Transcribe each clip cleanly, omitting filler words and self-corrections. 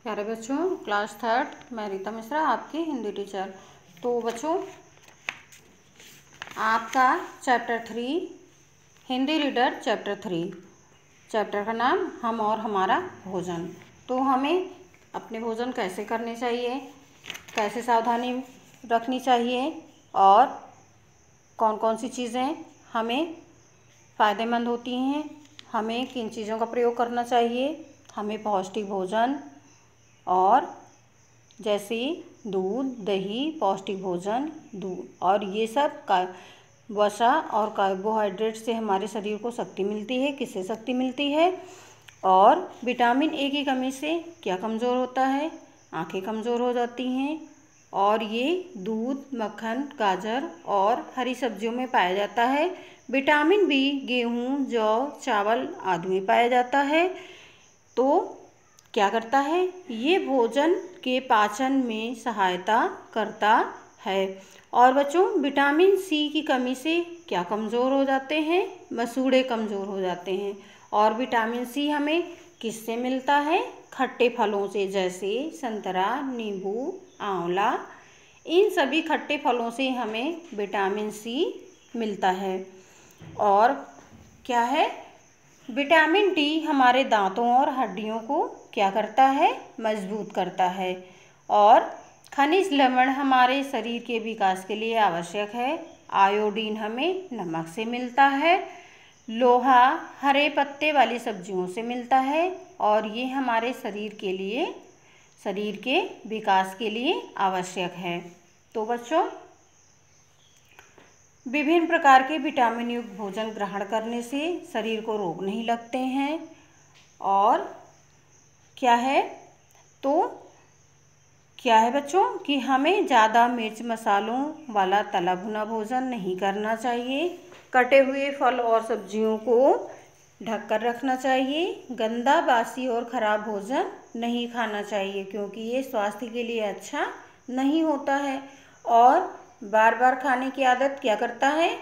प्यारे बच्चों, class third मैं रीता मिश्रा, आपकी हिंदी टीचर। तो बच्चों, आपका चैप्टर 3 हिंदी रीडर चैप्टर का नाम हम और हमारा भोजन। तो हमें अपने भोजन कैसे करने चाहिए, कैसे सावधानी रखनी चाहिए और कौन कौन सी चीज़ें हमें फ़ायदेमंद होती हैं, हमें किन चीज़ों का प्रयोग करना चाहिए, हमें पौष्टिक भोजन और जैसे दूध, दही, पौष्टिक भोजन, दूध और ये सब का वसा और कार्बोहाइड्रेट से हमारे शरीर को शक्ति मिलती है। किससे शक्ति मिलती है? और विटामिन ए की कमी से क्या कमज़ोर होता है? आँखें कमज़ोर हो जाती हैं। और ये दूध, मक्खन, गाजर और हरी सब्जियों में पाया जाता है। विटामिन बी गेहूँ, जौ, चावल आदि में पाया जाता है। तो क्या करता है? ये भोजन के पाचन में सहायता करता है। और बच्चों, विटामिन सी की कमी से क्या कमज़ोर हो जाते हैं? मसूड़े कमज़ोर हो जाते हैं। और विटामिन सी हमें किससे मिलता है? खट्टे फलों से, जैसे संतरा, नींबू, आंवला। इन सभी खट्टे फलों से हमें विटामिन सी मिलता है। और क्या है? विटामिन डी हमारे दांतों और हड्डियों को क्या करता है? मजबूत करता है। और खनिज लवण हमारे शरीर के विकास के लिए आवश्यक है। आयोडीन हमें नमक से मिलता है। लोहा हरे पत्ते वाली सब्जियों से मिलता है और ये हमारे शरीर के विकास के लिए आवश्यक है। तो बच्चों, विभिन्न प्रकार के विटामिन युक्त भोजन ग्रहण करने से शरीर को रोग नहीं लगते हैं। और क्या है? तो क्या है बच्चों कि हमें ज़्यादा मिर्च मसालों वाला तला भुना भोजन नहीं करना चाहिए। कटे हुए फल और सब्जियों को ढककर रखना चाहिए। गंदा, बासी और ख़राब भोजन नहीं खाना चाहिए, क्योंकि ये स्वास्थ्य के लिए अच्छा नहीं होता है। और बार बार खाने की आदत क्या करता है?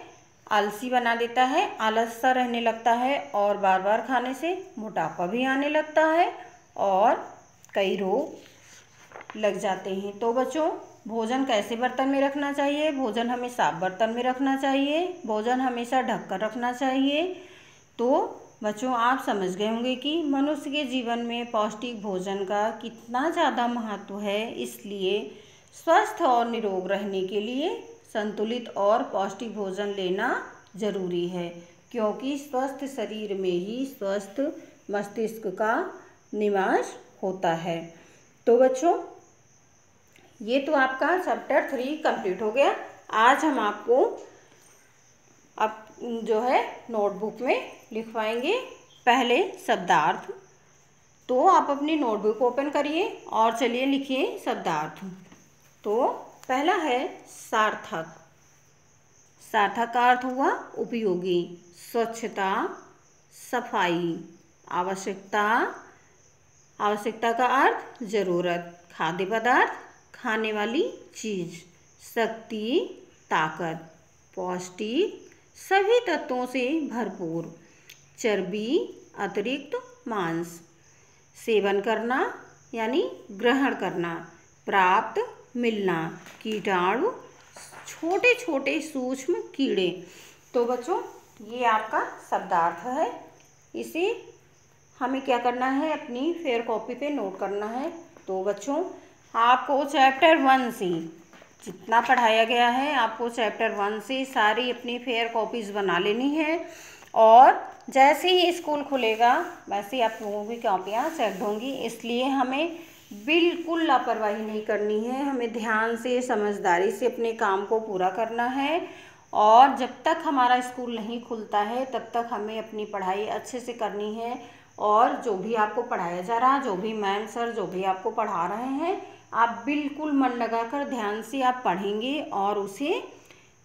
आलसी बना देता है, आलस सा रहने लगता है और बार बार खाने से मोटापा भी आने लगता है और कई रोग लग जाते हैं। तो बच्चों, भोजन कैसे बर्तन में रखना चाहिए? भोजन हमें साफ बर्तन में रखना चाहिए। भोजन हमेशा ढककर रखना चाहिए। तो बच्चों, आप समझ गए होंगे कि मनुष्य के जीवन में पौष्टिक भोजन का कितना ज़्यादा महत्व है। इसलिए स्वस्थ और निरोग रहने के लिए संतुलित और पौष्टिक भोजन लेना जरूरी है, क्योंकि स्वस्थ शरीर में ही स्वस्थ मस्तिष्क का निवास होता है। तो बच्चों, ये तो आपका चैप्टर 3 कंप्लीट हो गया। आज हम आपको अब जो है नोटबुक में लिखवाएंगे पहले शब्दार्थ। तो आप अपनी नोटबुक ओपन करिए और चलिए लिखिए शब्दार्थ। तो पहला है सार्थक। सार्थक का अर्थ हुआ उपयोगी। स्वच्छता, सफाई। आवश्यकता, आवश्यकता का अर्थ जरूरत। खाद्य पदार्थ, खाने वाली चीज। शक्ति, ताकत। पौष्टिक, सभी तत्वों से भरपूर। चर्बी, अतिरिक्त मांस। सेवन करना यानी ग्रहण करना। प्राप्त, मिलना। कीटाणु, छोटे छोटे सूक्ष्म कीड़े। तो बच्चों, ये आपका शब्दार्थ है। इसे हमें क्या करना है? अपनी फेयर कॉपी पे नोट करना है। तो बच्चों, आपको चैप्टर 1 से जितना पढ़ाया गया है, आपको चैप्टर 1 से सारी अपनी फेयर कॉपीज़ बना लेनी है। और जैसे ही स्कूल खुलेगा वैसे ही आप लोगों की कॉपियाँ चेक होंगी। इसलिए हमें बिल्कुल लापरवाही नहीं करनी है। हमें ध्यान से, समझदारी से अपने काम को पूरा करना है। और जब तक हमारा स्कूल नहीं खुलता है तब तक हमें अपनी पढ़ाई अच्छे से करनी है। और जो भी आपको पढ़ाया जा रहा है, जो भी मैम सर जो भी आपको पढ़ा रहे हैं, आप बिल्कुल मन लगाकर ध्यान से आप पढ़ेंगे और उसे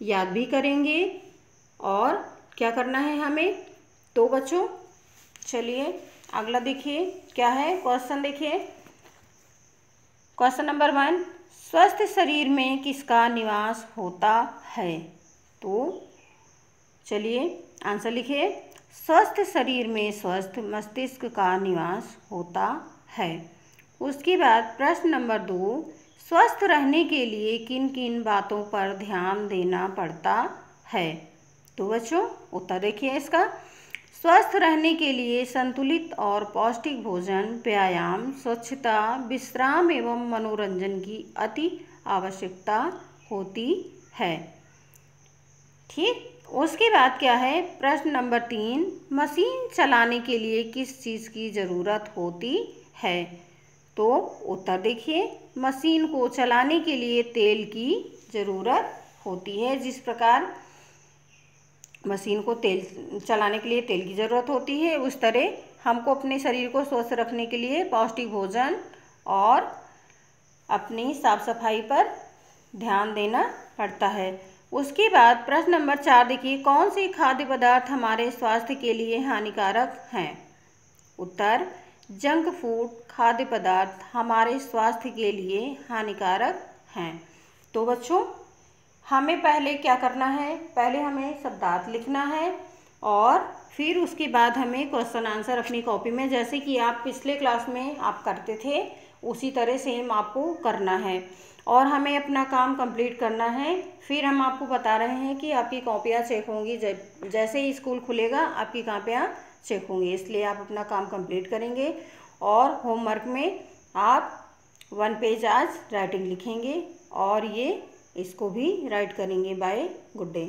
याद भी करेंगे। और क्या करना है हमें? तो बच्चों, चलिए अगला देखिए क्या है। क्वेश्चन देखिए। क्वेश्चन नंबर 1, स्वस्थ शरीर में किसका निवास होता है? तो चलिए आंसर लिखिए। स्वस्थ शरीर में स्वस्थ मस्तिष्क का निवास होता है। उसके बाद प्रश्न नंबर 2, स्वस्थ रहने के लिए किन किन बातों पर ध्यान देना पड़ता है। तो बच्चों उत्तर देखिए इसका। स्वस्थ रहने के लिए संतुलित और पौष्टिक भोजन, व्यायाम, स्वच्छता, विश्राम एवं मनोरंजन की अति आवश्यकता होती है। ठीक, उसके बाद क्या है प्रश्न नंबर 3, मशीन चलाने के लिए किस चीज़ की ज़रूरत होती है। तो उत्तर देखिए, मशीन को चलाने के लिए तेल की ज़रूरत होती है। जिस प्रकार मशीन को तेल चलाने के लिए तेल की ज़रूरत होती है, उस तरह हमको अपने शरीर को स्वस्थ रखने के लिए पौष्टिक भोजन और अपनी साफ सफाई पर ध्यान देना पड़ता है। उसके बाद प्रश्न नंबर 4 देखिए, कौन से खाद्य पदार्थ हमारे स्वास्थ्य के लिए हानिकारक हैं। उत्तर, जंक फूड खाद्य पदार्थ हमारे स्वास्थ्य के लिए हानिकारक हैं। तो बच्चों हमें पहले क्या करना है, पहले हमें शब्दार्थ लिखना है और फिर उसके बाद हमें क्वेश्चन आंसर अपनी कॉपी में, जैसे कि आप पिछले क्लास में आप करते थे उसी तरह सेम आपको करना है और हमें अपना काम कंप्लीट करना है। फिर हम आपको बता रहे हैं कि आपकी कॉपियाँ चेक होंगी, जैसे ही स्कूल खुलेगा आपकी कॉपियाँ चेक होंगी, इसलिए आप अपना काम कंप्लीट करेंगे। और होमवर्क में आप 1 पेज आज राइटिंग लिखेंगे और ये इसको भी राइट करेंगे। Bye, good day.